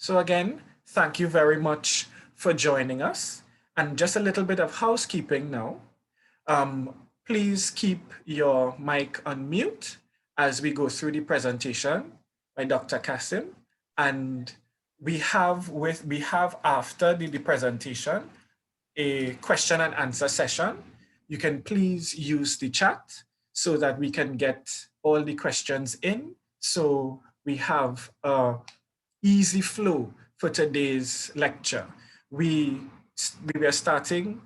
So again, thank you very much for joining us. And just a little bit of housekeeping now. Please keep your mic on mute as we go through the presentation by Dr. Kassim. And we have after the presentation a question and answer session. You can please use the chat so that we can get all the questions in. So we have a easy flow for today's lecture. We are starting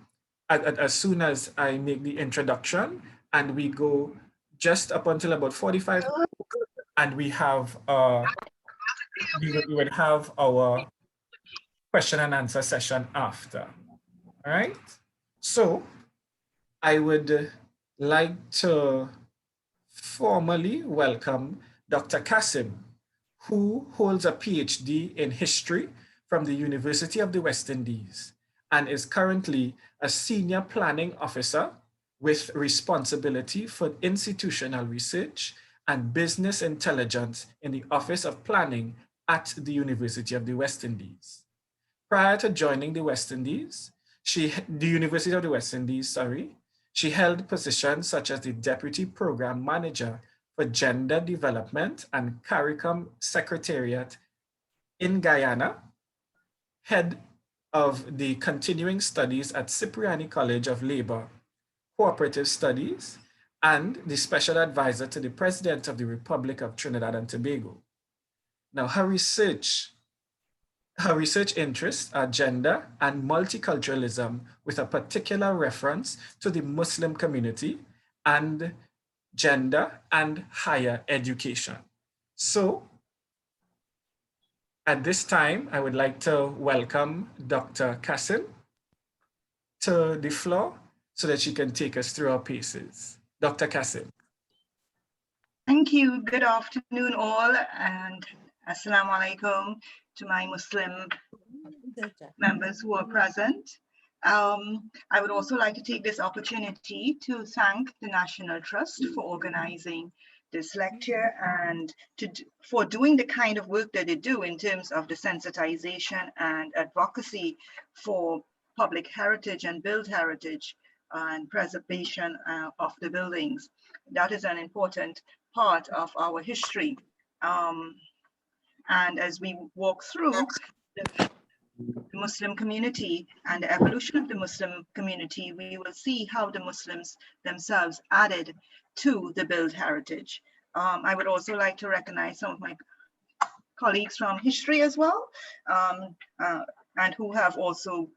as soon as I make the introduction, and we go just up until about 45 minutes, and we have we would have our question and answer session after. All right. So I would like to formally welcome Dr. Kassim, who holds a Ph.D. in history from the University of the West Indies and is currently a senior planning officer with responsibility for institutional research and business intelligence in the Office of Planning at the University of the West Indies. Prior to joining the University of the West Indies, she held positions such as the Deputy Program Manager for Gender Development and CARICOM Secretariat in Guyana, head of the Continuing Studies at Cipriani College of Labor, Cooperative Studies, and the Special Advisor to the President of the Republic of Trinidad and Tobago. Now, her research interests are gender and multiculturalism with a particular reference to the Muslim community and gender and higher education. So at this time, I would like to welcome Dr. Kassim to the floor so that she can take us through our paces. Dr. Kassim. Thank you. Good afternoon all, and assalamu alaikum to my Muslim members who are present. I would also like to take this opportunity to thank the National Trust for organizing this lecture and for doing the kind of work that they do in terms of the sensitization and advocacy for public heritage and build heritage and preservation of the buildings. That is an important part of our history. And as we walk through the Muslim community and the evolution of the Muslim community, we will see how the Muslims themselves added to the build heritage. I would also like to recognize some of my colleagues from history as well, and who have also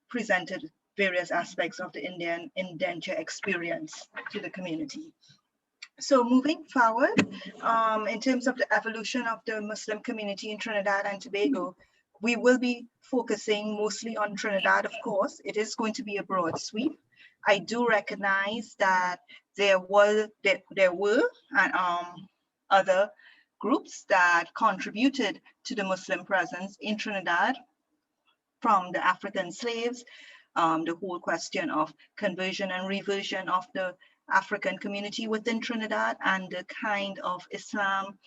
presented various aspects of the Indian indenture experience to the community. So moving forward, in terms of the evolution of the Muslim community in Trinidad and Tobago, we will be focusing mostly on Trinidad, of course. It is going to be a broad sweep. I do recognize that there were other groups that contributed to the Muslim presence in Trinidad, from the African slaves, the whole question of conversion and reversion of the African community within Trinidad, and the kind of Islam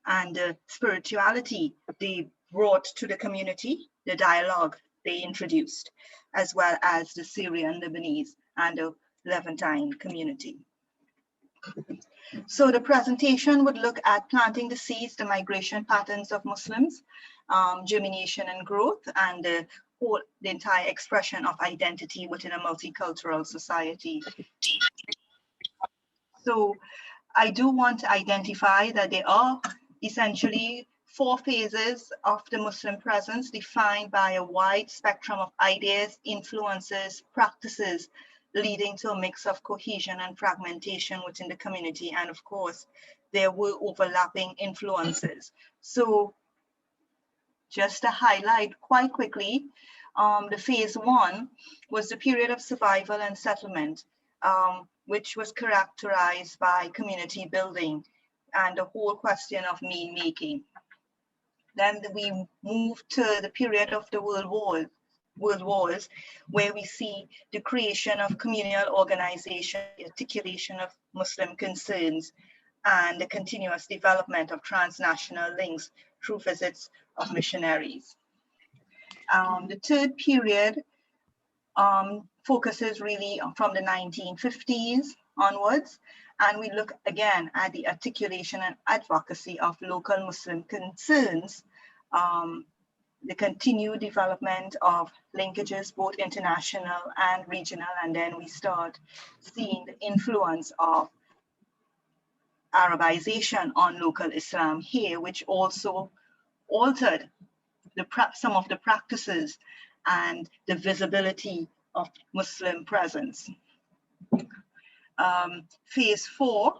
and the spirituality they brought to the community, the dialogue they introduced, as well as the Syrian, Lebanese, and the Levantine community. So the presentation would look at planting the seeds, the migration patterns of Muslims, germination and growth, and the entire expression of identity within a multicultural society. So I do want to identify that there are essentially 4 phases of the Muslim presence defined by a wide spectrum of ideas, influences, practices, leading to a mix of cohesion and fragmentation within the community. And of course, there were overlapping influences. So just to highlight quite quickly, the phase 1 was the period of survival and settlement, which was characterized by community building and the whole question of mean making. Then we moved to the period of the world wars, where we see the creation of communal organization, the articulation of Muslim concerns, and the continuous development of transnational links through visits of missionaries. The third period focuses really from the 1950s onwards, and we look again at the articulation and advocacy of local Muslim concerns, the continued development of linkages, both international and regional, and then we start seeing the influence of Arabization on local Islam here, which also altered some of the practices and the visibility of Muslim presence. Phase 4,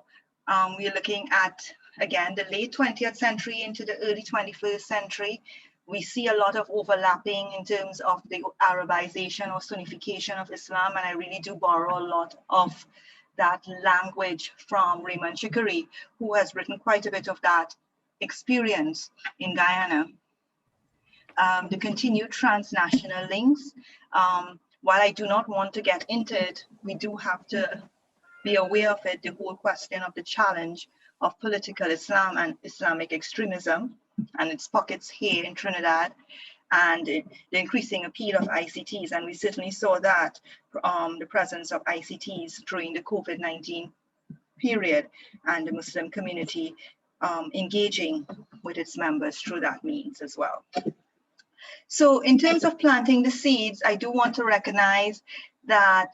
we're looking at, again, the late 20th century into the early 21st century. We see a lot of overlapping in terms of the Arabization or Sunnification of Islam, and I really do borrow a lot of that language from Raymond Chicory, who has written quite a bit of that experience in Guyana. The continued transnational links. While I do not want to get into it, we do have to be aware of it, the whole question of the challenge of political Islam and Islamic extremism and its pockets here in Trinidad, and the increasing appeal of ICTs. And we certainly saw that the presence of ICTs during the COVID-19 period, and the Muslim community engaging with its members through that means as well. So in terms of planting the seeds, I do want to recognize that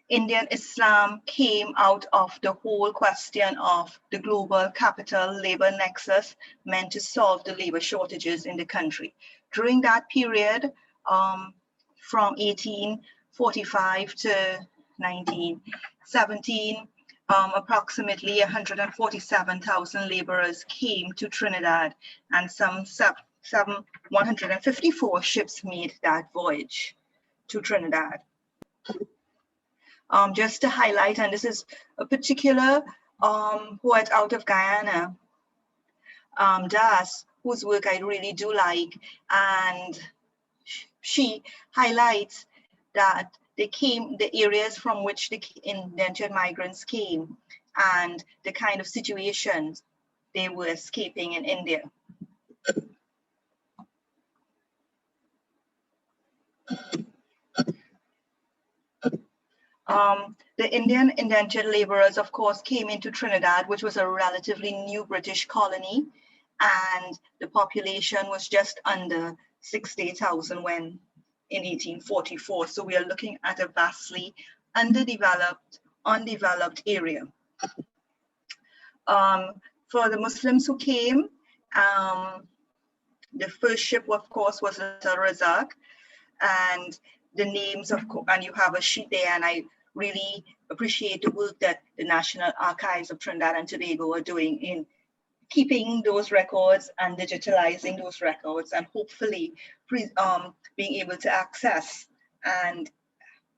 Indian Islam came out of the whole question of the global capital labor nexus meant to solve the labor shortages in the country. During that period, from 1845 to 1917, approximately 147,000 laborers came to Trinidad, and some 154 ships made that voyage to Trinidad. Just to highlight, and this is a particular poet out of Guyana, Das, whose work I really do like, and she highlights that the areas from which the indentured migrants came and the kind of situations they were escaping in India. The Indian indentured laborers, of course, came into Trinidad, which was a relatively new British colony, and the population was just under 60,000 when in 1844. So we are looking at a vastly undeveloped area. For the Muslims who came, the first ship, of course, was the Razak, and the names of, and you have a sheet there, and I really appreciate the work that the National Archives of Trinidad and Tobago are doing in keeping those records and digitalizing those records, and hopefully being able to access and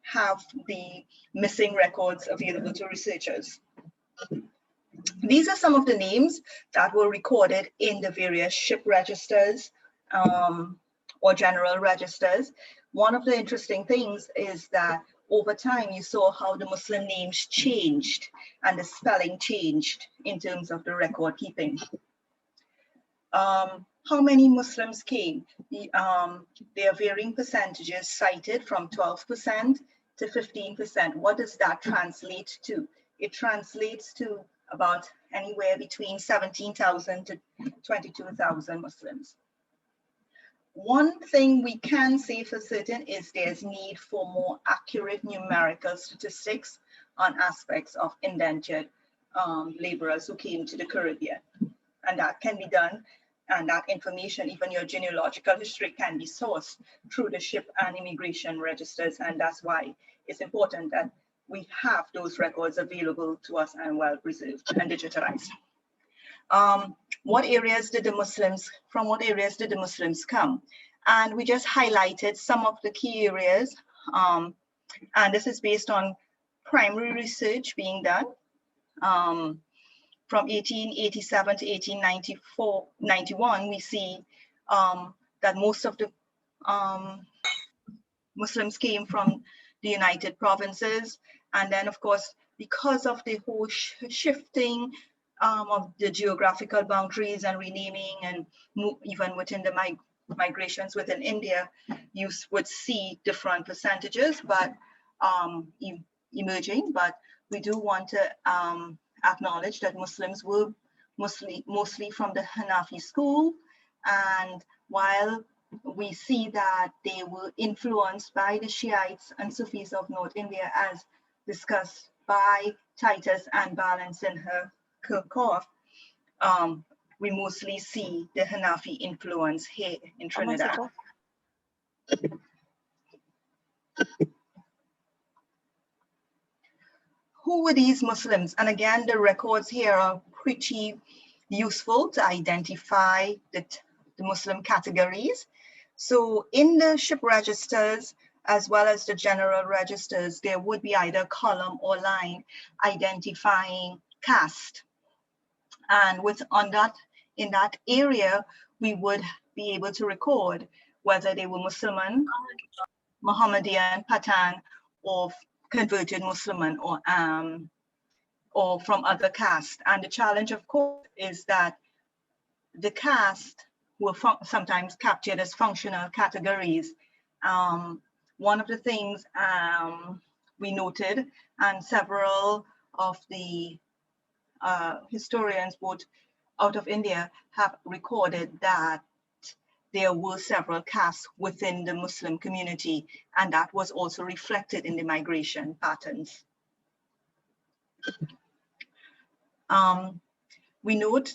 have the missing records available to researchers. These are some of the names that were recorded in the various ship registers or general registers. One of the interesting things is that over time you saw how the Muslim names changed and the spelling changed in terms of the record keeping. How many Muslims came? There are varying percentages cited from 12% to 15%. What does that translate to? It translates to about anywhere between 17,000 to 22,000 Muslims. One thing we can say for certain is there's need for more accurate numerical statistics on aspects of indentured laborers who came to the Caribbean. And that can be done, and that information, even your genealogical history, can be sourced through the ship and immigration registers, and that's why it's important that we have those records available to us and well preserved and digitalized. From what areas did the Muslims come? And we just highlighted some of the key areas, and this is based on primary research being done. From 1887 to 1891, we see that most of the Muslims came from the United Provinces. And then, of course, because of the whole shifting of the geographical boundaries and renaming, and even within the migrations within India, you would see different percentages, but emerging. But we do want to acknowledge that Muslims were mostly from the Hanafi school, and while we see that they were influenced by the Shiites and Sufis of North India, as discussed by Titus and Balance in her Kirchhoff, we mostly see the Hanafi influence here in Trinidad. Who were these Muslims? And again, the records here are pretty useful to identify the Muslim categories. So in the ship registers, as well as the general registers, there would be either column or line identifying caste. And in that area, we would be able to record whether they were Muslim, Mohammedan, Pathan, or converted Muslim, or from other castes. And the challenge, of course, is that the caste were sometimes captured as functional categories. One of the things we noted, and several of the historians, both out of India, have recorded that there were several castes within the Muslim community, and that was also reflected in the migration patterns. We note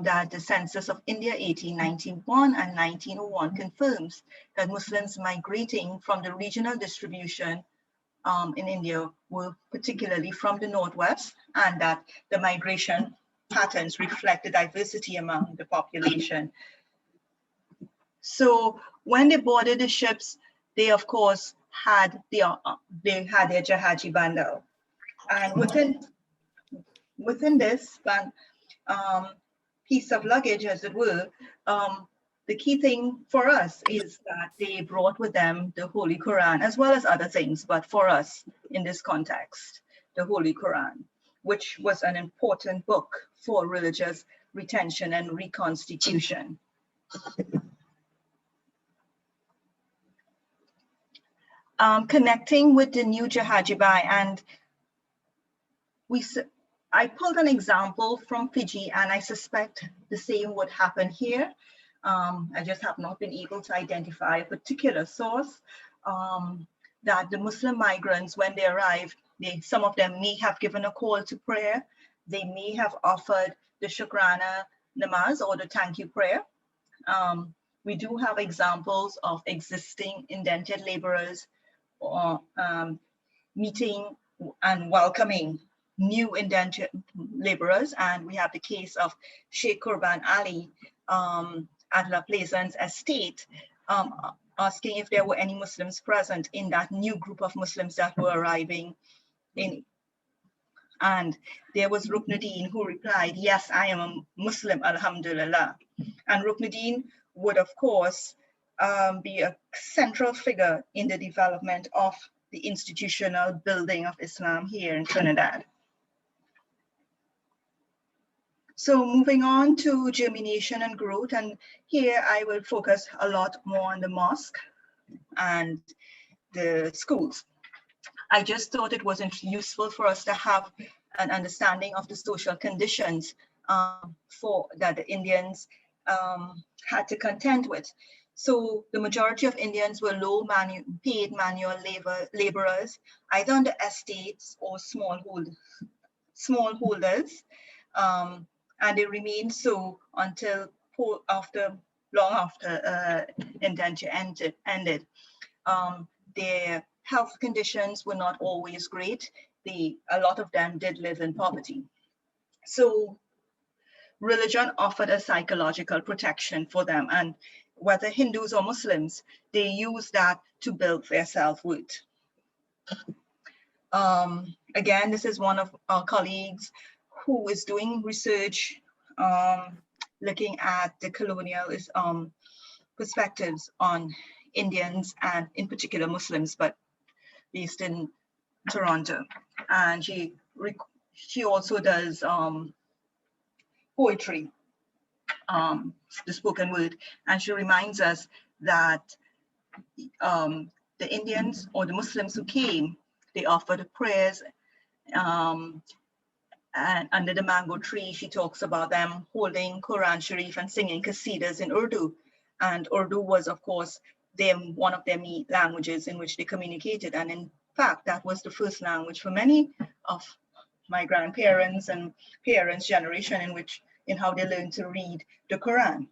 that the Census of India 1891 and 1901 confirms that Muslims migrating from the regional distribution in India were particularly from the Northwest, and that the migration patterns reflect the diversity among the population. So when they boarded the ships, they of course had their Jahaji bundle, and within this piece of luggage, as it were, the key thing for us is that they brought with them the Holy Quran, as well as other things, but for us in this context, the Holy Quran, which was an important book for religious retention and reconstitution. Connecting with the new Jahajibai, and I pulled an example from Fiji, and I suspect the same would happen here. I just have not been able to identify a particular source that the Muslim migrants, when they arrived, some of them may have given a call to prayer. They may have offered the Shukrana namaz, or the thank you prayer. We do have examples of existing indented laborers meeting and welcoming new indentured laborers, and we have the case of Sheikh Qurban Ali at La Plaisance estate, asking if there were any Muslims present in that new group of Muslims that were arriving in. And there was Ruknuddin who replied, "Yes, I am a Muslim, Alhamdulillah." And Ruknuddin would, of course, be a central figure in the development of the institutional building of Islam here in Trinidad. So moving on to germination and growth, and here I will focus a lot more on the mosque and the schools. I just thought it was useful for us to have an understanding of the social conditions that the Indians had to contend with. So the majority of Indians were low paid manual laborers, either on the estates or smallholders. And they remained so until long after indenture ended. Their health conditions were not always great. A lot of them did live in poverty. So religion offered a psychological protection for them, and whether Hindus or Muslims, they used that to build their self-worth. Again, this is one of our colleagues who is doing research looking at the colonial perspectives on Indians, and in particular Muslims, but based in Toronto. And she also does poetry, the spoken word. And she reminds us that the Indians or the Muslims who came, they offered prayers, and under the mango tree, she talks about them holding Quran Sharif and singing qasidas in Urdu. And Urdu was, of course, one of their languages in which they communicated. And in fact, that was the first language for many of my grandparents and parents' generation in how they learned to read the Quran.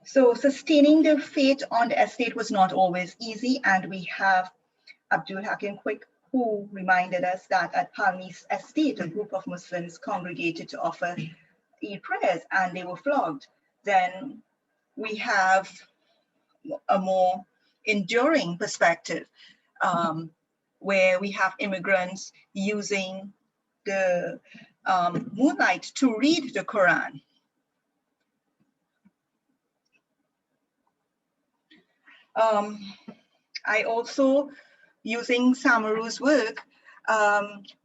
So sustaining the faith on the estate was not always easy. And we have Abdul Hakim Quick, who reminded us that at Palmi's estate, a group of Muslims congregated to offer Eid prayers and they were flogged. Then we have a more enduring perspective where we have immigrants using the moonlight to read the Quran. I also, using Samaru's work,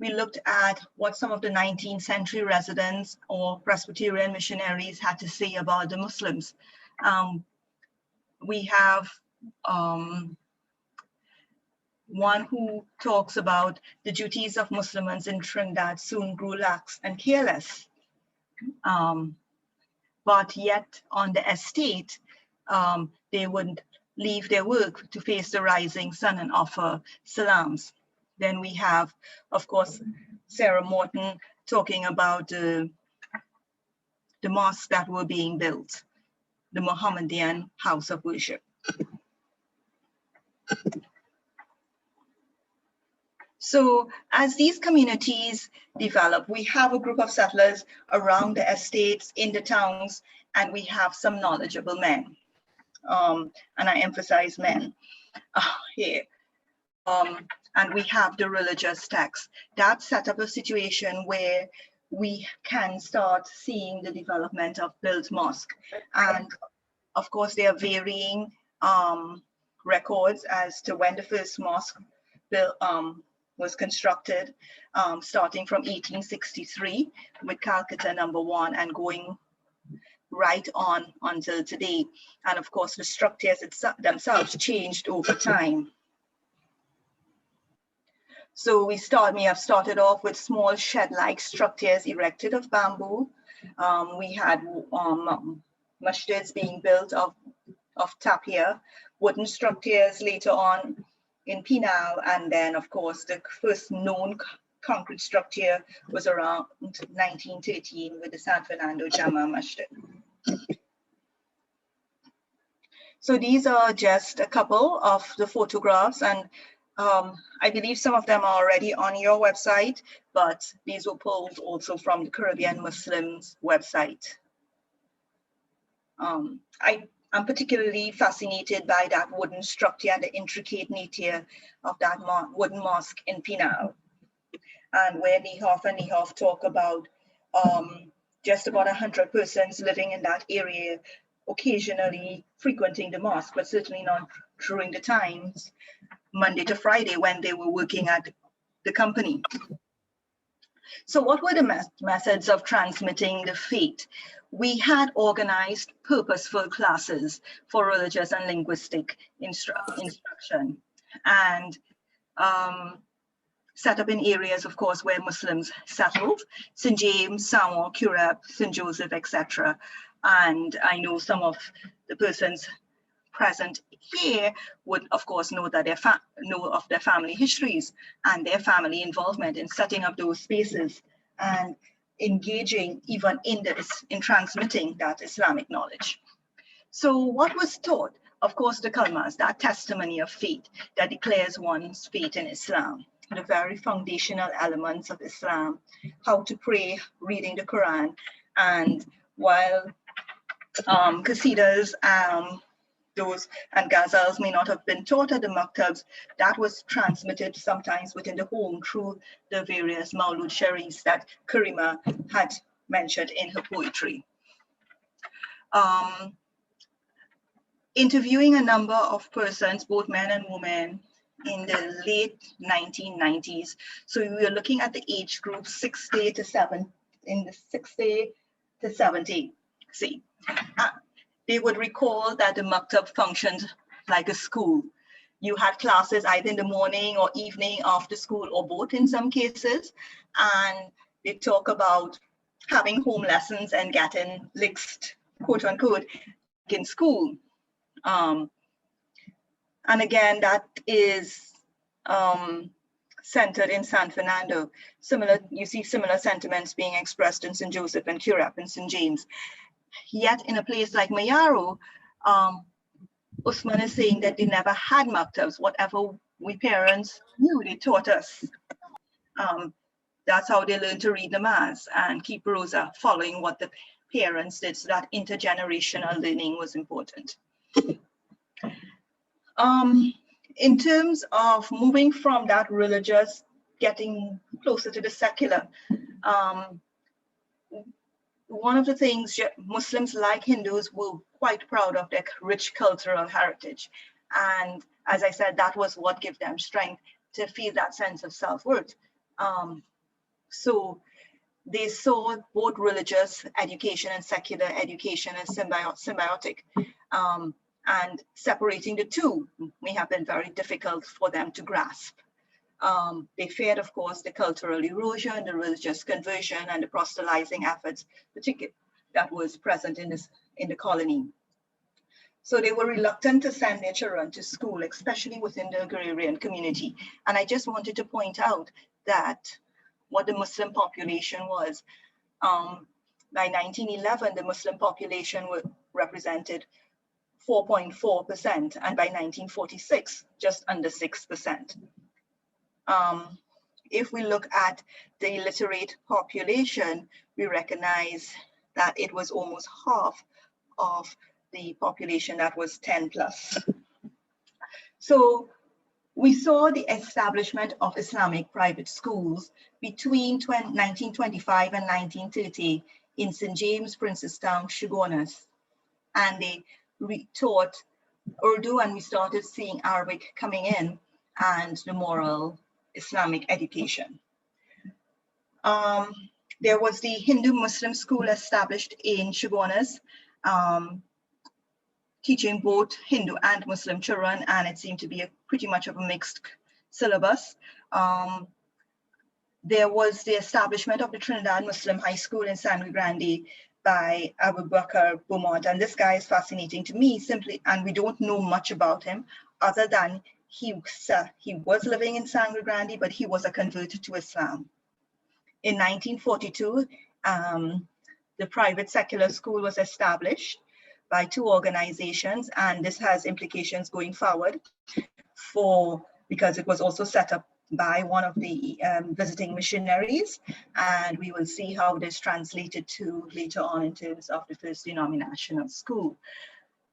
we looked at what some of the 19th century residents or Presbyterian missionaries had to say about the Muslims. We have one who talks about the duties of Muslims in Trinidad soon grew lax and careless. But yet on the estate, they would leave their work to face the rising sun and offer salams. Then we have, of course, Sarah Morton talking about the mosques that were being built, the Mohammedan house of worship. So as these communities develop, we have a group of settlers around the estates, in the towns, and we have some knowledgeable men. And I emphasize men here. And we have the religious texts. That set up a situation where we can start seeing the development of built mosque. And of course, there are varying records as to when the first mosque was constructed, starting from 1863 with Calcutta #1 and going right on until today. And of course, the structures themselves changed over time. So we have started off with small shed-like structures erected of bamboo. We had masjids being built of tapia, wooden structures later on in Penal, and then of course the first known concrete structure was around 1913 with the San Fernando Jama Masjid. So these are just a couple of the photographs, and I believe some of them are already on your website, but these were pulled also from the Caribbean Muslims website. I'm particularly fascinated by that wooden structure and the intricate nature of that wooden mosque in Penal, and where Niehoff and Niehoff talk about just about 100 persons living in that area, occasionally frequenting the mosque, but certainly not during the times, Monday to Friday, when they were working at the company. So what were the methods of transmitting the faith? We had organized purposeful classes for religious and linguistic instruction, and set up in areas, of course, where Muslims settled, St. James, Samoa, Curab, St. Joseph, etc. And I know some of the persons present here would, of course, know that know of their family histories and their family involvement in setting up those spaces and engaging even in transmitting that Islamic knowledge. So what was taught? Of course, the kalmas, that testimony of faith that declares one's faith in Islam, the very foundational elements of Islam, how to pray, reading the Quran, and while qasidas, those and ghazals may not have been taught at the maktabs, that was transmitted sometimes within the home through the various Maulud Sharifs that Karima had mentioned in her poetry. Interviewing a number of persons, both men and women, in the late 1990s. So we were looking at the age group 60 to in the 60 to 70. See, they would recall that the maktab functioned like a school. You had classes either in the morning or evening, after school, or both in some cases. And they talk about having home lessons and getting licks, quote unquote, in school. And again, that is centered in San Fernando. You see similar sentiments being expressed in St. Joseph and Currap and St. James. Yet in a place like Mayaro, Usman is saying that they never had maktabs. Whatever we parents knew, they taught us. That's how they learned to read namaz and keep rosa, following what the parents did. So that intergenerational learning was important. In terms of moving from that religious, getting closer to the secular, one of the things Muslims, like Hindus, were quite proud of their rich cultural heritage. And as I said, that was what gave them strength to feel that sense of self-worth. So they saw both religious education and secular education as symbiotic. And separating the two may have been very difficult for them to grasp. They feared, of course, the cultural erosion, the religious conversion, and the proselytizing efforts, particularly that was present in the colony. So they were reluctant to send their children to school, especially within the agrarian community. And I just wanted to point out that what the Muslim population was. By 1911, the Muslim population represented 4.4%, and by 1946, just under 6%. If we look at the illiterate population, we recognize that it was almost half of the population that was 10 plus. So we saw the establishment of Islamic private schools between 1925 and 1930 in St. James, Princestown, Shogunas, and they taught Urdu, and we started seeing Arabic coming in, and the moral Islamic education. There was the Hindu-Muslim school established in Shogunas, teaching both Hindu and Muslim children, and it seemed to be pretty much of a mixed syllabus. There was the establishment of the Trinidad Muslim High School in Sangre Grande by Abu Bakr Beaumont, and this guy is fascinating to me simply, and we don't know much about him other than he was living in Sangre Grande, but he was a convert to Islam. In 1942, the private secular school was established by two organizations, and this has implications going forward because it was also set up by one of the visiting missionaries, and we will see how this translated to later on in terms of the first denominational school.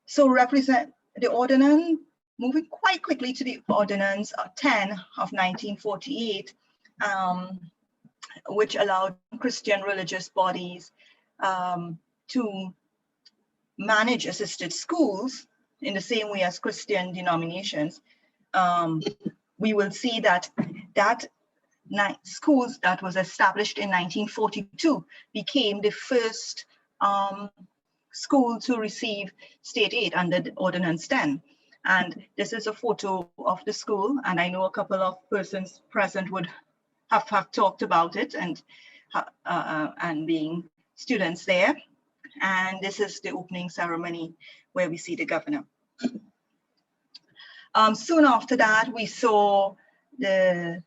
So represent the ordinance, moving quite quickly to the Ordinance 10 of 1948, which allowed Christian religious bodies to manage assisted schools in the same way as Christian denominations. We will see that schools that was established in 1942 became the first school to receive state aid under the Ordinance 10. And this is a photo of the school, and I know a couple of persons present would have talked about it and being students there. And this is the opening ceremony where we see the governor. Soon after that, we saw the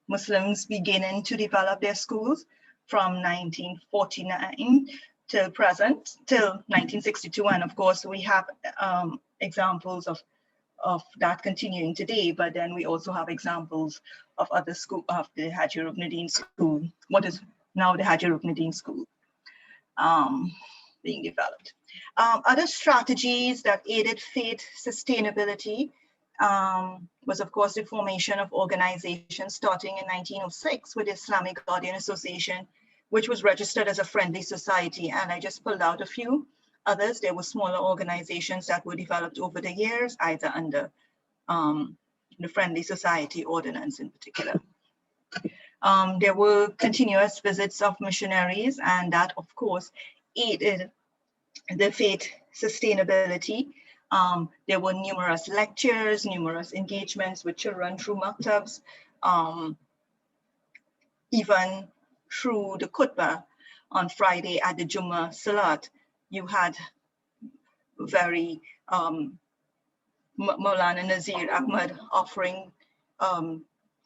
Muslims beginning to develop their schools from 1949 till present, till 1962. And of course, we have examples of that continuing today, but then we also have examples of other schools, of the Haji Ruknuddin School, what is now the Haji Ruknuddin School, being developed. Other strategies that aided faith sustainability was, of course, the formation of organizations starting in 1906 with the Islamic Guardian Association, which was registered as a friendly society. And I just pulled out a few others. There were smaller organizations that were developed over the years, either under the Friendly Society Ordinance in particular. There were continuous visits of missionaries, and that, of course, aided the faith sustainability. There were numerous lectures, numerous engagements with children through maktabs, even through the khutbah on Friday at the Jummah Salat. You had very Maulana Nazir Ahmad offering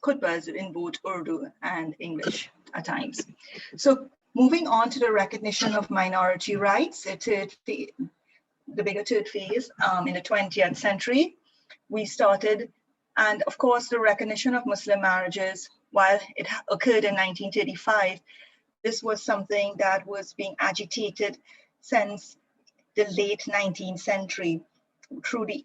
khutbahs in both Urdu and English at times. So moving on to the recognition of minority rights, the bigger third phase in the 20th century, we started, and of course the recognition of Muslim marriages, while it occurred in 1935, this was something that was being agitated since the late 19th century through the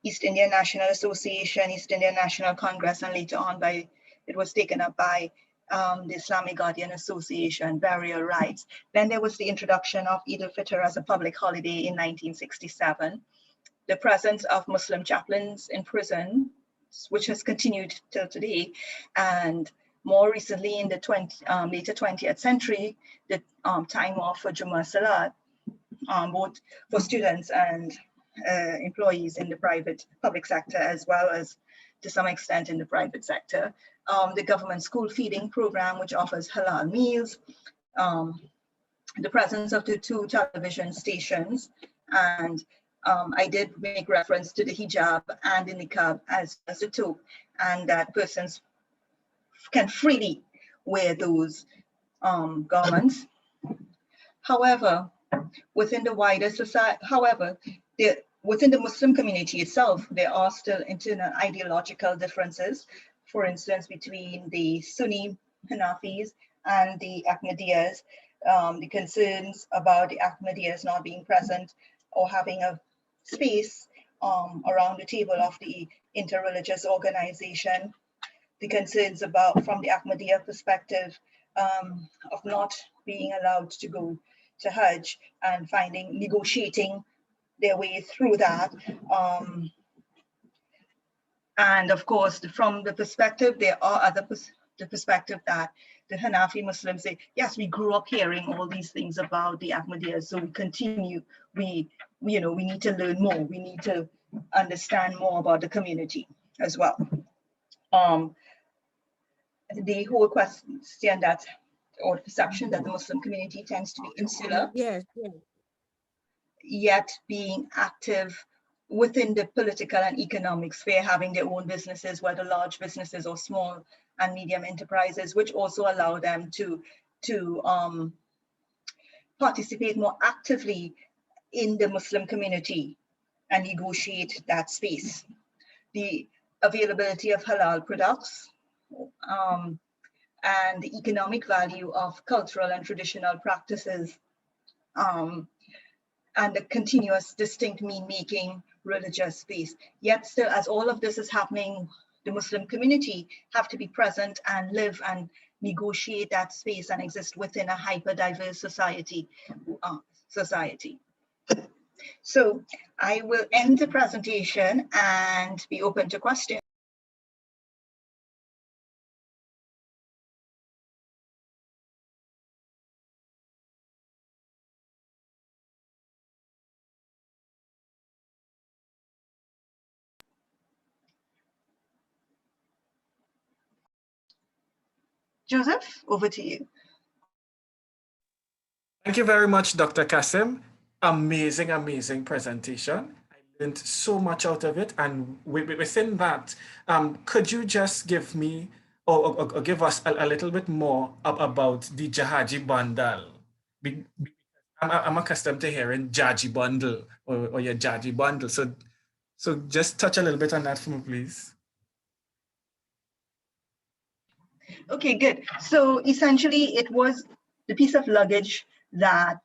East Indian National Association, East Indian National Congress, and later on it was taken up by the Islamic Guardian Association, burial rights. Then there was the introduction of Eid al-Fitr as a public holiday in 1967. The presence of Muslim chaplains in prison, which has continued till today, and more recently in the later 20th century, the time off for Jummah Salat, both for students and employees in the public sector, as well as to some extent in the private sector. The government school feeding program, which offers halal meals, the presence of the 2 television stations, and I did make reference to the hijab and the niqab as the 2, and that persons can freely wear those garments. However, within the wider society, within the Muslim community itself, there are still internal ideological differences. For instance, between the Sunni Hanafis and the Ahmadiyyas, the concerns about the Ahmadiyyas not being present or having a space around the table of the interreligious organization, the concerns about, from the Ahmadiyya perspective, of not being allowed to go to Hajj and negotiating their way through that. And of course, from the perspective, there are the perspective that the Hanafi Muslims say, yes, we grew up hearing all these things about the Ahmadiyyas, so we continue, we need to learn more, we need to understand more about the community as well. The whole question that, or perception that the Muslim community tends to be insular, yes, yet being active within the political and economic sphere, having their own businesses, whether large businesses or small and medium enterprises, which also allow them to participate more actively in the Muslim community and negotiate that space. The availability of halal products, and the economic value of cultural and traditional practices, and the continuous distinct mean-making religious space. Yet still, as all of this is happening, the Muslim community have to be present and live and negotiate that space and exist within a hyper-diverse society. So I will end the presentation and be open to questions. Joseph, over to you. Thank you very much, Dr. Kassim. Amazing, amazing presentation. I learned so much out of it. And within that, could you just give me or give us a little bit more about the Jahaji bundle? I'm accustomed to hearing Jaji bundle or your Jaji bundle. So just touch a little bit on that for me, please. Okay, good. So essentially, it was the piece of luggage that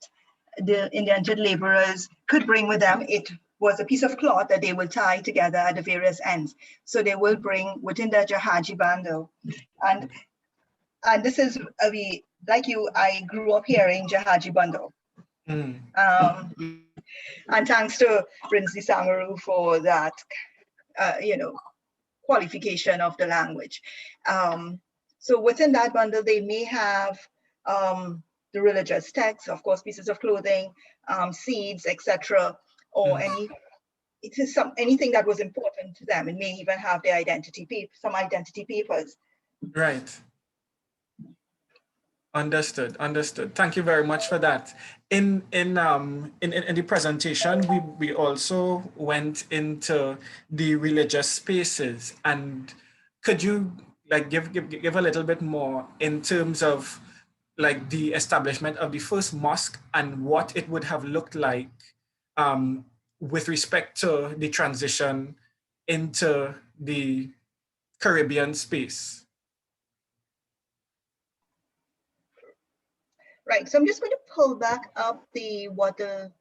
the indentured laborers could bring with them. It was a piece of cloth that they will tie together at the various ends. So they will bring within the Jahaji bundle. And this is, like you, I grew up hearing Jahaji bundle. And thanks to Brinsley Sangaroo for that, qualification of the language. So within that bundle, they may have the religious texts, of course, pieces of clothing, seeds, etc., or anything that was important to them. It may even have their some identity papers. Right. Understood. Understood. Thank you very much for that. In the presentation, we also went into the religious spaces, and could you like give a little bit more in terms of like the establishment of the first mosque and what it would have looked like with respect to the transition into the Caribbean space? Right, so I'm just going to pull back up what the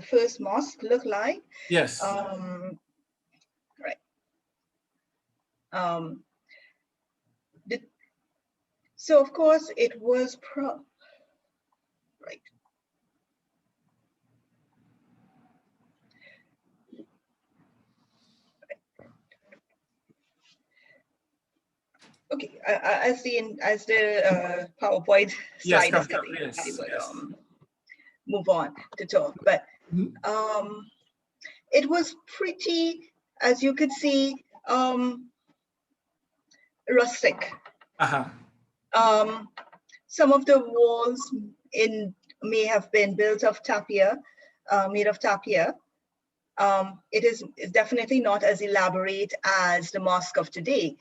first mosque looked like. Yes. Right. So of course it was right. Okay, as the PowerPoint Yes, slide is coming, yes, I would yes. move on to talk. But it was pretty, as you could see, rustic. Some of the walls may have been built of tapia, made of tapia. It's definitely not as elaborate as the mosque of today.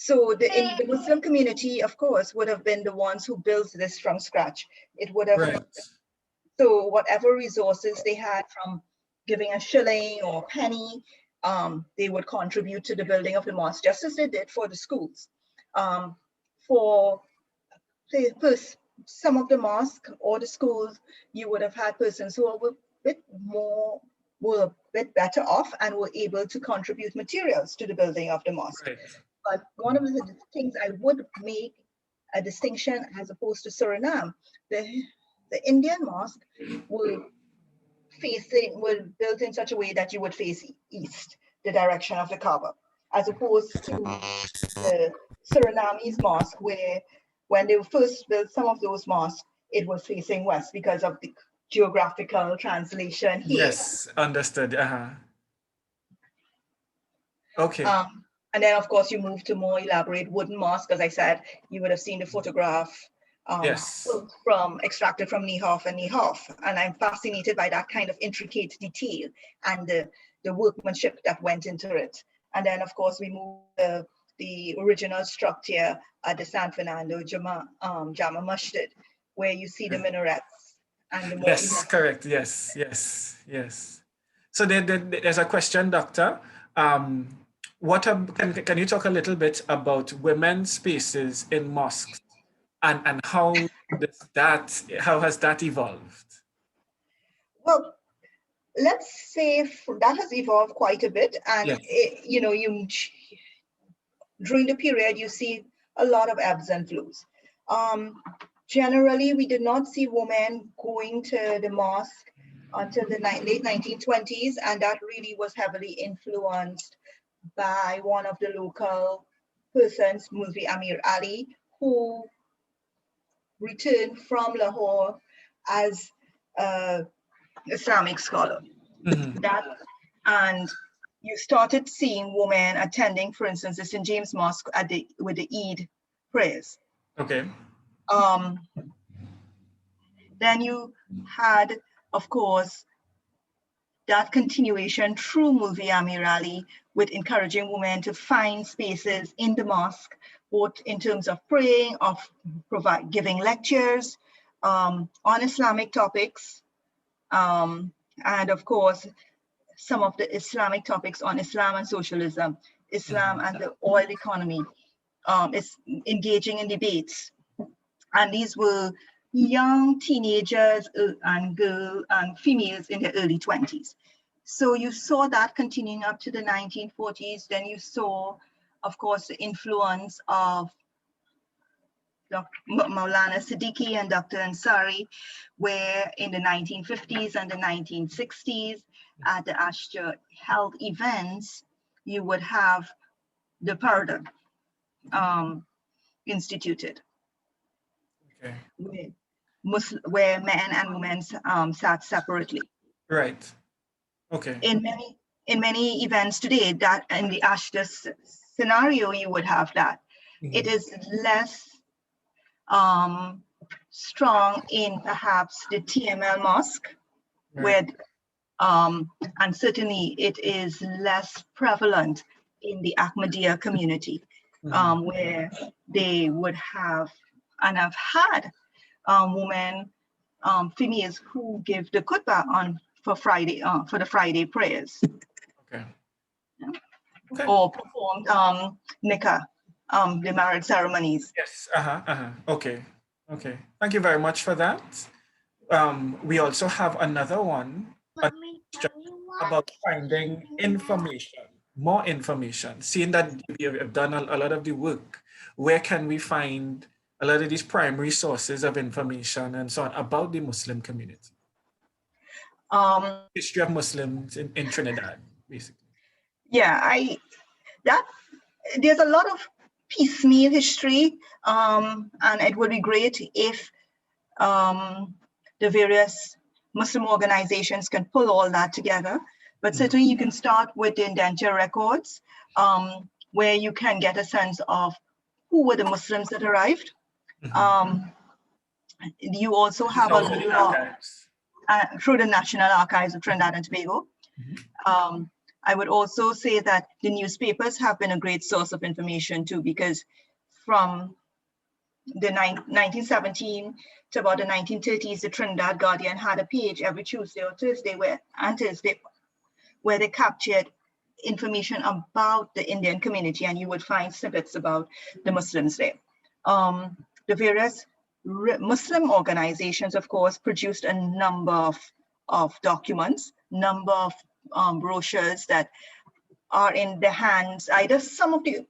So in the Muslim community, of course, would have been the ones who built this from scratch. It would have, so whatever resources they had, from giving a shilling or penny, they would contribute to the building of the mosque, just as they did for the schools. For some of the mosques or the schools, you would have had persons who were a bit better off and were able to contribute materials to the building of the mosque. Right. But one of the things I would make a distinction, as opposed to Suriname, the Indian mosque were built in such a way that you would face east, the direction of the Kaaba, as opposed to the Surinamese mosque, where when they first built some of those mosques, it was facing west because of the geographical translation here. Yes, understood. Okay. And then, of course, you move to more elaborate wooden mosque. As I said, you would have seen the photograph extracted from Niehoff and Niehoff. And I'm fascinated by that kind of intricate detail and the workmanship that went into it. And then, of course, we move to the original structure at the San Fernando Jama Masjid, where you see the minarets and the more. Yes, correct. Yes. So there's a question, Doctor. Can you talk a little bit about women's spaces in mosques and how has that evolved? Well, let's say that has evolved quite a bit, and during the period you see a lot of ebbs and flows. Generally, we did not see women going to the mosque until the late 1920s, and that really was heavily influenced by one of the local persons, Mulvi Amir Ali, who returned from Lahore as an Islamic scholar. And you started seeing women attending, for instance, the St. James Mosque with the Eid prayers. Okay. Then you had, of course, that continuation through Mulvi Amir Ali, with encouraging women to find spaces in the mosque, both in terms of praying, of giving lectures on Islamic topics, and of course, some of the Islamic topics on Islam and socialism, Islam and the oil economy, is engaging in debates. And these were young teenagers and girls and females in their early 20s. So you saw that continuing up to the 1940s. Then you saw, of course, the influence of Dr. Maulana Siddiqui and Dr. Ansari, where in the 1950s and the 1960s, at the Ashtar held events, you would have the paradigm instituted. Okay. Where men and women sat separately. Right. Okay. In many events today, that in the Ashta scenario, you would have that. Mm-hmm. It is less strong in perhaps the TML mosque, Right. where and certainly it is less prevalent in the Ahmadiyya community, Mm-hmm. where they would have and have had women, females who give the khutbah for the Friday prayers. Okay. Yeah. Okay. Or performed nikah, the marriage ceremonies. Yes. Okay. Okay. Thank you very much for that. We also have another one about finding information, more information. Seeing that we have done a lot of the work, where can we find a lot of these primary sources of information and so on about the Muslim community? History of Muslims in Trinidad, basically. Yeah, there's a lot of piecemeal history, and it would be great if the various Muslim organizations can pull all that together. But certainly you can start with the indenture records, where you can get a sense of who were the Muslims that arrived. You also have a lot through the National Archives of Trinidad and Tobago. I would also say that the newspapers have been a great source of information too, because from the 1917 to about the 1930s, the Trinidad Guardian had a page every Tuesday or Thursday where they captured information about the Indian community, and you would find snippets about the Muslims there. The various Muslim organizations, of course, produced a number of documents, number of brochures that are in the hands. Either some of it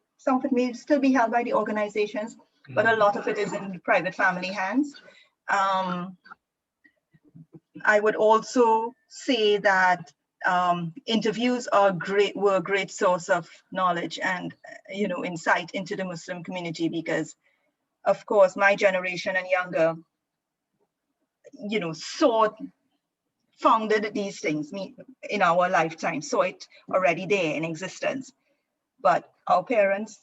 may still be held by the organizations, but a lot of it is in private family hands. I would also say that interviews were a great source of knowledge and insight into the Muslim community, because of course my generation and younger founded these things in our lifetime, saw it already there in existence. But our parents'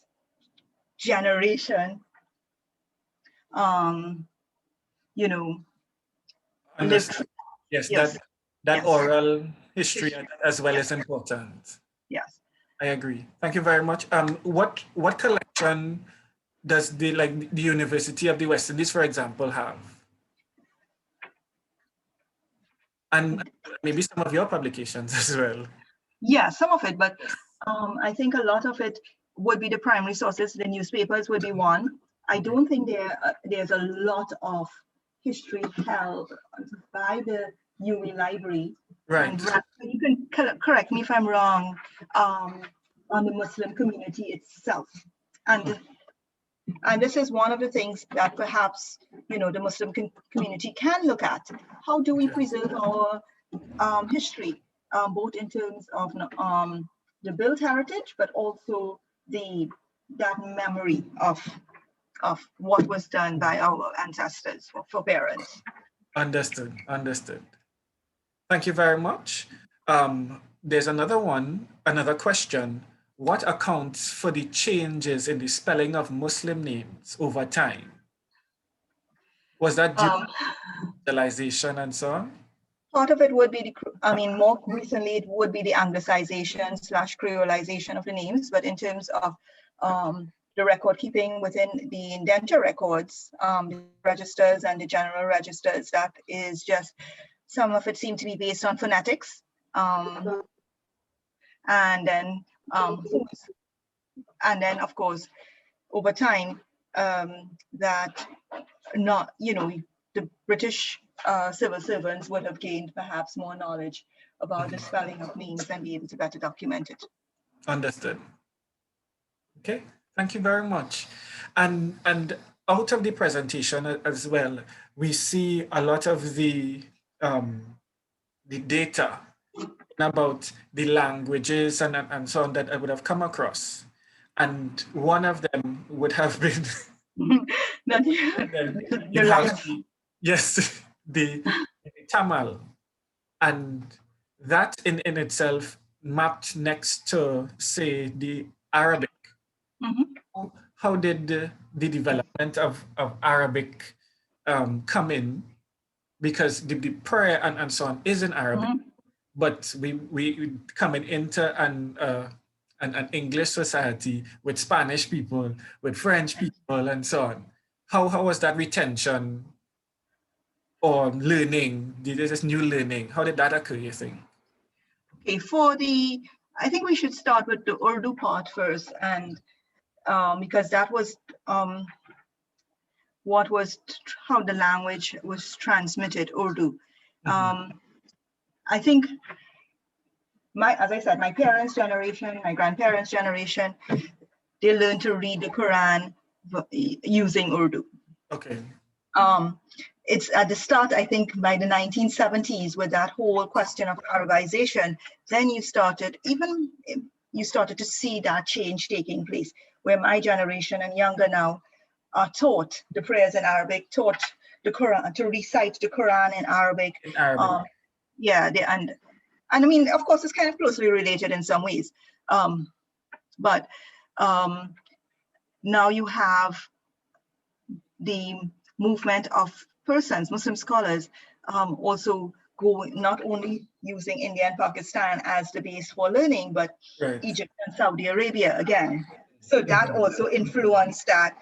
generation, lived. Yes, Yes. that Yes. oral history as well is important. Yes. I agree. Thank you very much. What collection does the University of the West Indies, for example, have? And maybe some of your publications as well. Yeah, some of it, but I think a lot of it would be the primary sources. The newspapers would be one. I don't think there's a lot of history held by the UWI library. Right. And you can correct me if I'm wrong, on the Muslim community itself. And this is one of the things that perhaps, the Muslim community can look at. How do we preserve our history, both in terms of the built heritage, but also that memory of what was done by our ancestors for parents. Understood. Thank you very much. There's another question. What accounts for the changes in the spelling of Muslim names over time? Was that due to digitalization and so on? Part of it would be more recently, it would be the Anglicization / creolization of the names, but in terms of the record keeping within the indenture records, the registers and the general registers, that is just, some of it seemed to be based on phonetics. And then of course, over time, that the British civil servants would have gained perhaps more knowledge about the spelling of names and be able to better document it. Understood. Okay, thank you very much. And out of the presentation as well, we see a lot of the data about the languages and so on that I would have come across. And one of them would have been, Not and then the you'd have life. yes, the Tamil. And that in itself mapped next to, say, the Arabic. Mhm, How did the development of Arabic come in? Because the prayer and so on is in Arabic, mhm. but we coming into an English society with Spanish people, with French people, and so on. How was that retention or learning? This new learning? How did that occur? You think? Okay, I think we should start with the Urdu part first, and because that was what was how the language was transmitted, Urdu. Mm-hmm. I think as I said, my parents' generation, my grandparents' generation, they learned to read the Quran using Urdu. Okay. Um, it's at the start, I think, by the 1970s with that whole question of Arabization, then you started to see that change taking place, where my generation and younger now are taught the prayers in Arabic, taught the Quran, to recite the Quran in Arabic. In Arabic. Yeah, and I mean, of course, it's kind of closely related in some ways. But now you have the movement of persons, Muslim scholars, also not only using India and Pakistan as the base for learning, but Right. Egypt and Saudi Arabia again. So that also influenced that,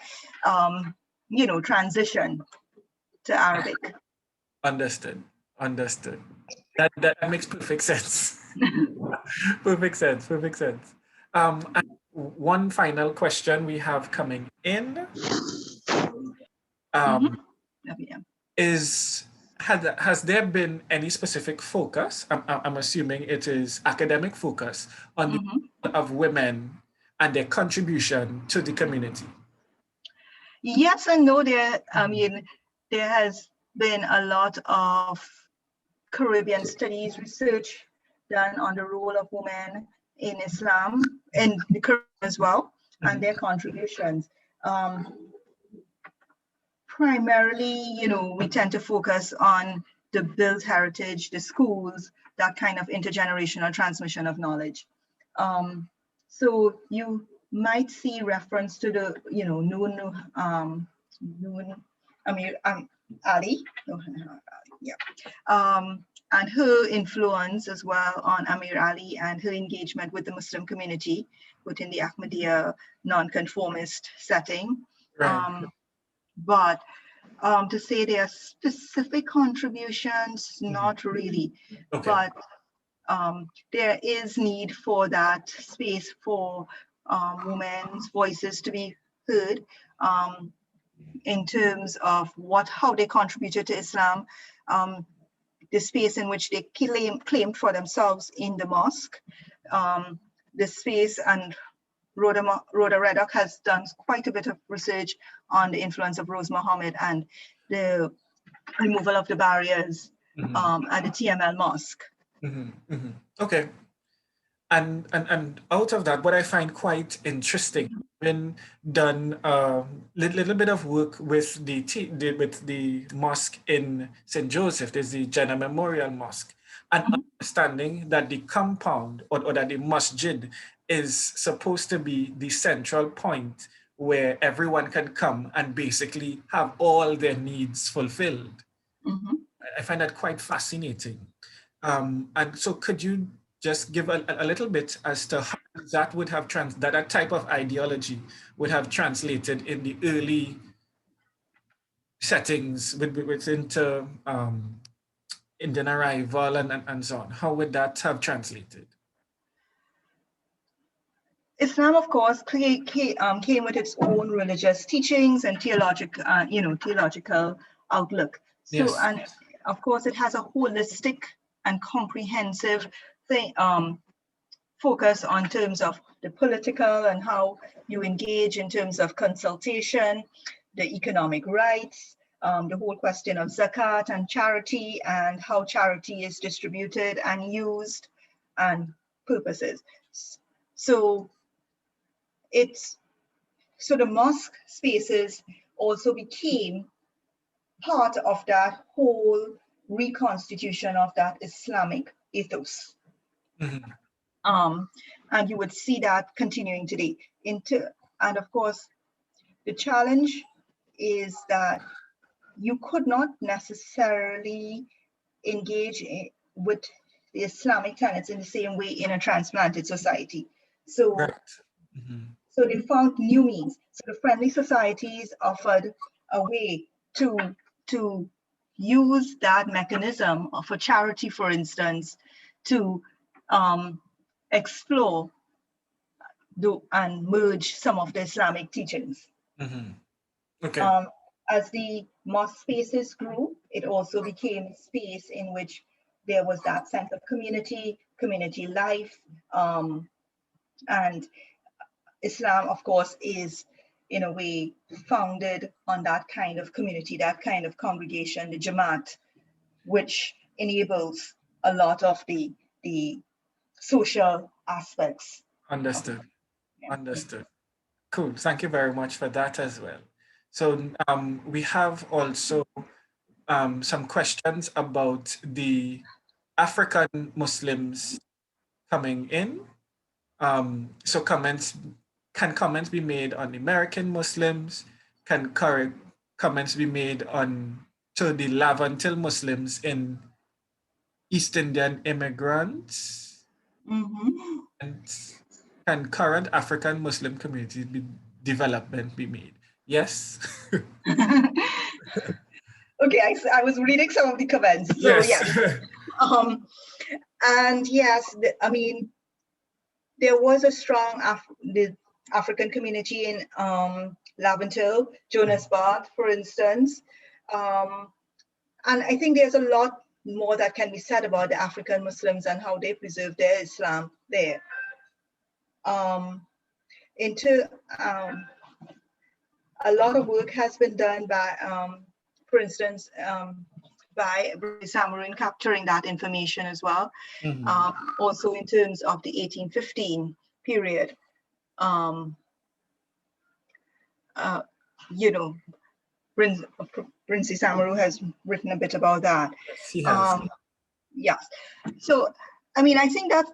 transition to Arabic. Understood. Understood. That makes perfect sense. Perfect sense. Perfect sense. And one final question we have coming in um, Yeah. is has there been any specific focus? I'm assuming it is academic focus on the role of women and their contribution to the community. Yes and no. There has been a lot of Caribbean studies research done on the role of women in Islam, in the Caribbean as well, and their contributions. Primarily, we tend to focus on the built heritage, the schools, that kind of intergenerational transmission of knowledge. So you might see reference to the, Noon Ali, yeah, and her influence as well on Amir Ali and her engagement with the Muslim community within the Ahmadiyya non-conformist setting. Right. But to say there are specific contributions, not really. Okay. But there is need for that space for women's voices to be heard in terms of how they contributed to Islam, the space in which they claimed for themselves in the mosque, the space, and Rhoda Reddock has done quite a bit of research on the influence of Rose Muhammad and the removal of the barriers at the TML mosque. Okay. And out of that, what I find quite interesting, been done a little bit of work with with the mosque in St. Joseph. There's the Jannah Memorial Mosque, and understanding that the compound or that the masjid is supposed to be the central point where everyone can come and basically have all their needs fulfilled. I find that quite fascinating. And so could you just give a little bit as to how that would have that type of ideology would have translated in the early settings with into Indian arrival and so on? How would that have translated? Islam, of course, came with its own religious teachings and theological outlook. So, Yes. and of course, it has a holistic and comprehensive focus on terms of the political and how you engage in terms of consultation, the economic rights, the whole question of zakat and charity and how charity is distributed and used. and purposes. So the mosque spaces also became part of that whole reconstitution of that Islamic ethos. Mm-hmm. And you would see that continuing today. And of course, the challenge is that you could not necessarily engage with the Islamic tenets in the same way in a transplanted society. So, Right. Mm-hmm. so they found new means. So the friendly societies offered a way to use that mechanism for charity, for instance, to explore and merge some of the Islamic teachings. Mm-hmm. Okay. As the mosque spaces grew, it also became a space in which there was that sense of community life, and Islam, of course, is in a way founded on that kind of community, that kind of congregation, the Jamaat, which enables a lot of the social aspects. Understood. Yeah. Understood. Cool. Thank you very much for that as well. So we have also some questions about the African Muslims coming in. So can comments be made on American Muslims? Can comments be made on to the Lavantil Muslims in East Indian immigrants? Mm-hmm. And can current African Muslim communities development be made? Yes. Okay, I was reading some of the comments. So Yes. yes, and yes, I mean, there was a strong the African community in Laventil, Johannesburg, for instance. And I think there's a lot more that can be said about the African Muslims and how they preserve their Islam there. A lot of work has been done by, for instance, by British Samaru in capturing that information as well. Mm-hmm. Also in terms of the 1815 period, you know, Prince Samaru has written a bit about that. Yes, he has. Yes. So, I mean, I think that,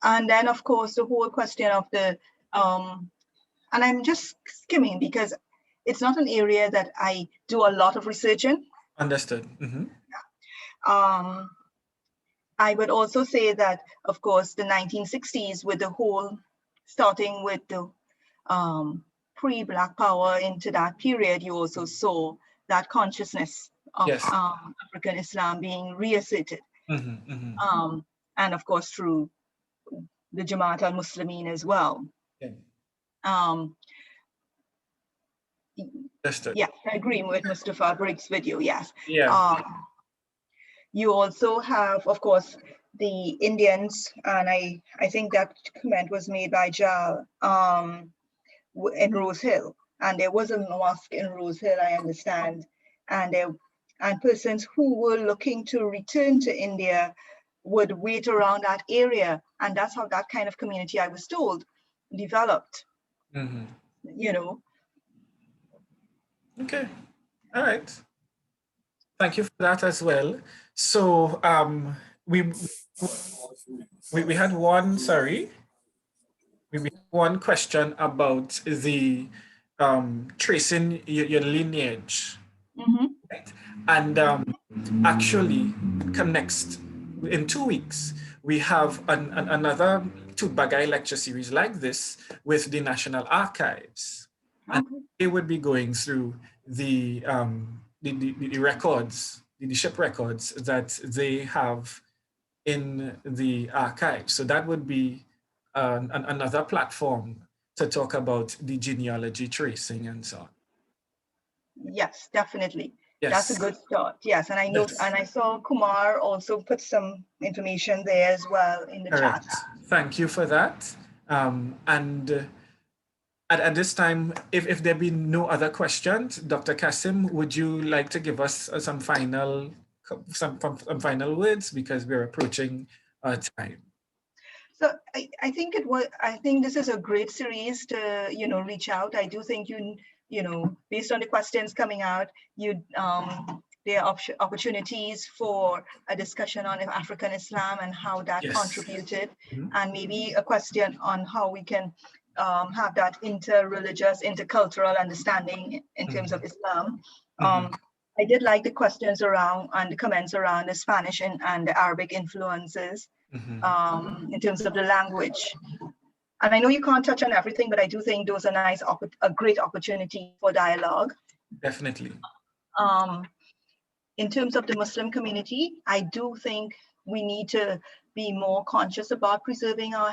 and then of course the whole question of the, and I'm just skimming because it's not an area that I do a lot of research in. Understood. Mm-hmm. I would also say that, of course, the 1960s with the whole, starting with the pre-Black Power into that period, you also saw that consciousness of Yes. African Islam being reasserted. Mm-hmm. Mm-hmm. And of course, through the Jamaat al-Muslimin as well. Yeah. Understood. Yeah, I agree with Mustafa Briggs' video, yes. Yeah. You also have, of course, the Indians, and I think that comment was made by Jal in Rose Hill, and there was a mosque in Rose Hill, I understand, and persons who were looking to return to India would wait around that area, and that's how that kind of community, I was told, developed. Mm-hmm. You know. Okay. All right. Thank you for that as well. So we we had one, sorry, we had one question about the tracing your lineage. Mm-hmm. Right? And actually, next, in 2 weeks, we have another Toute Bagai lecture series like this with the National Archives. And they would be going through the records, the ship records that they have in the archive. So that would be another platform to talk about the genealogy tracing and so on. Yes, definitely. Yes. That's a good start. Yes, and I know, and I saw Kumar also put some information there as well in the Correct. chat. Thank you for that. At this time, if there be no other questions, Dr. Kassim, would you like to give us some final words because we're approaching time? So I think I think this is a great series to, reach out. I do think based on the questions coming out, there are opportunities for a discussion on African Islam and how that contributed, and maybe a question on how we can have that inter-religious, intercultural understanding in terms of Islam. I did like the questions around and the comments around the Spanish and the Arabic influences in terms of the language. And I know you can't touch on everything, but I do think those are a great opportunity for dialogue. Definitely. In terms of the Muslim community, I do think we need to be more conscious about preserving our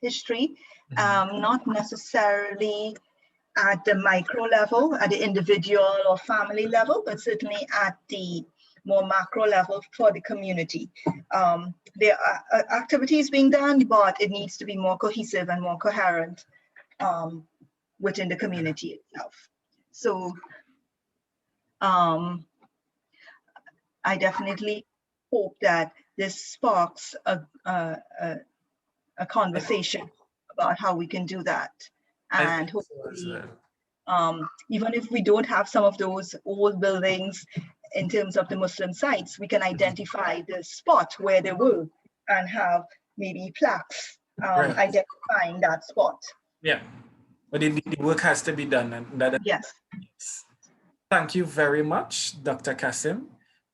history, not necessarily at the micro level, at the individual or family level, but certainly at the more macro level for the community. There are activities being done, but it needs to be more cohesive and more coherent within the community itself. So I definitely hope that this sparks a conversation about how we can do that. And hopefully, even if we don't have some of those old buildings in terms of the Muslim sites, we can identify the spot where they were and have maybe plaques identifying that spot. Yeah, but the work has to be done. And yes. Thank you very much, Dr. Kassim.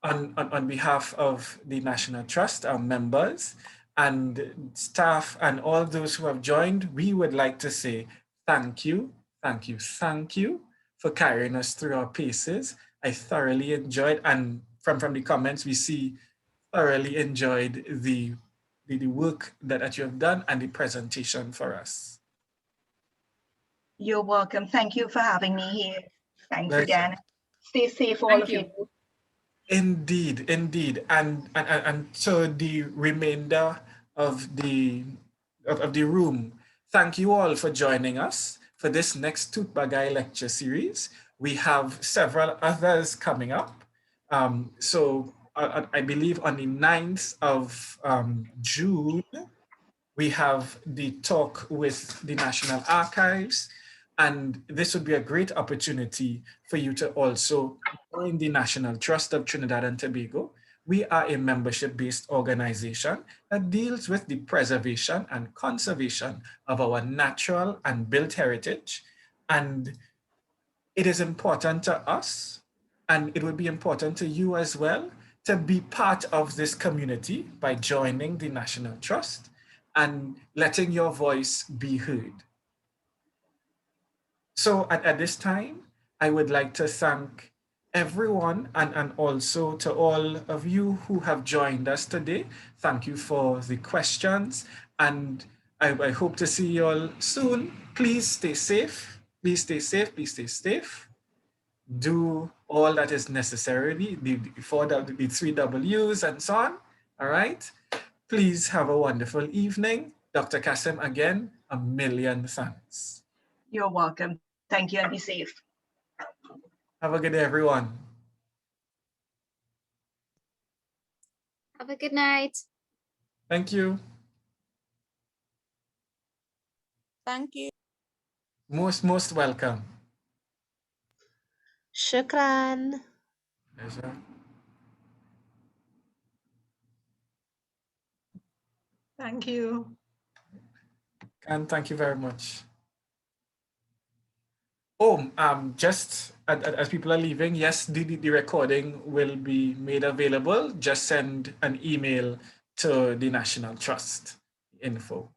On behalf of the National Trust, our members, and staff, and all those who have joined, we would like to say thank you, thank you, thank you for carrying us through our paces. I thoroughly enjoyed, and from the comments, we see thoroughly enjoyed the work that you have done and the presentation for us. You're welcome. Thank you for having me here. Thanks again. Stay safe, all of you. Indeed, indeed, and so the remainder of the room. Thank you all for joining us for this next Toute Bagai lecture series. We have several others coming up. So I believe on the 9th of June, we have the talk with the National Archives. And this would be a great opportunity for you to also join the National Trust of Trinidad and Tobago. We are a membership-based organization that deals with the preservation and conservation of our natural and built heritage. And it is important to us, and it would be important to you as well, to be part of this community by joining the National Trust and letting your voice be heard. So at this time, I would like to thank everyone and also to all of you who have joined us today. Thank you for the questions, and I hope to see you all soon. Please stay safe. Please stay safe. Please stay safe. Do all that is necessary, the 3 W's and so on. All right. Please have a wonderful evening. Dr. Kassim, again, a million thanks. You're welcome. Thank you, and be safe. Have a good day, everyone. Have a good night. Thank you. Thank you. Most welcome. Shukran. Pleasure. Thank you. And thank you very much. Oh, just as people are leaving, yes, the recording will be made available. Just send an email to the National Trust info.